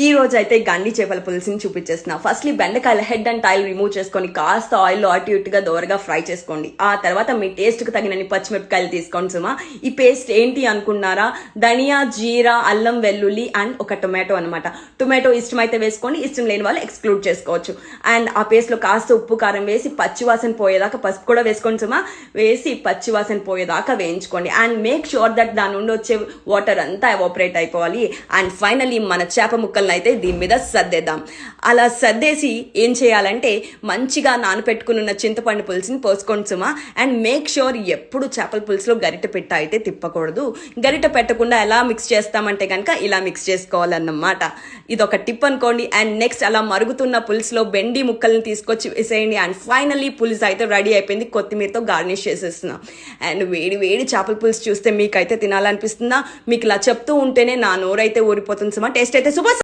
ఈ రోజు అయితే గండి చేపల పులుసుని చూపించేస్తున్నా. ఫస్ట్లీ బెండకాయల హెడ్ అండ్ టైల్ రిమూవ్ చేసుకొని కాస్త ఆయిల్లో అటు ఇటుగా దోరగా ఫ్రై చేసుకోండి. ఆ తర్వాత మీ టేస్ట్కి తగినన్ని పచ్చిమిరపకాయలు తీసుకోండి సుమా. ఈ పేస్ట్ ఏంటి అనుకున్నారా? ధనియా, జీరా, అల్లం వెల్లుల్లి అండ్ ఒక టొమాటో అనమాట. టొమాటో ఇష్టమైతే వేసుకోండి, ఇష్టం లేని వాళ్ళు ఎక్స్క్లూడ్ చేసుకోవచ్చు. అండ్ ఆ పేస్ట్లో కాస్త ఉప్పు కారం వేసి పచ్చివాసన పోయేదాకా, పసుపు కూడా వేసుకోండి సుమా, వేసి పచ్చివాసన పోయేదాకా వేయించుకోండి. అండ్ మేక్ షూర్ దట్ దాని నుండి వచ్చే వాటర్ అంతా ఎవాపరేట్ అయిపోవాలి. అండ్ ఫైనలీ మన చేప ముక్కలు అయితే దీని మీద సర్దేద్దాం. అలా సర్దేసి ఏం చేయాలంటే మంచిగా నానపెట్టుకున్న చింతపండు పులుసుని పోసుకోండి సుమా. అండ్ మేక్ షూర్ ఎప్పుడు చేపల పులుసులో గరిట పెట్ట అయితే తిప్పకూడదు. గరిట పెట్టకుండా ఎలా మిక్స్ చేస్తామంటే కనుక ఇలా మిక్స్ చేసుకోవాలన్నమాట. ఇదొక టిప్ అనుకోండి. అండ్ నెక్స్ట్ అలా మరుగుతున్న పులుసులో బెండి ముక్కల్ని తీసుకొచ్చి వేసేయండి. అండ్ ఫైనలీ పులుసు అయితే రెడీ అయిపోయింది. కొత్తిమీరతో గార్నిష్ చేసేస్తున్నాం. అండ్ వేడి వేడి చేపల పులుసు చూస్తే మీకైతే తినాలనిపిస్తుందా? మీకు ఇలా చెప్తూ ఉంటేనే నా నోరైతే ఊరిపోతుంది సుమా. టేస్ట్ అయితే సూపర్.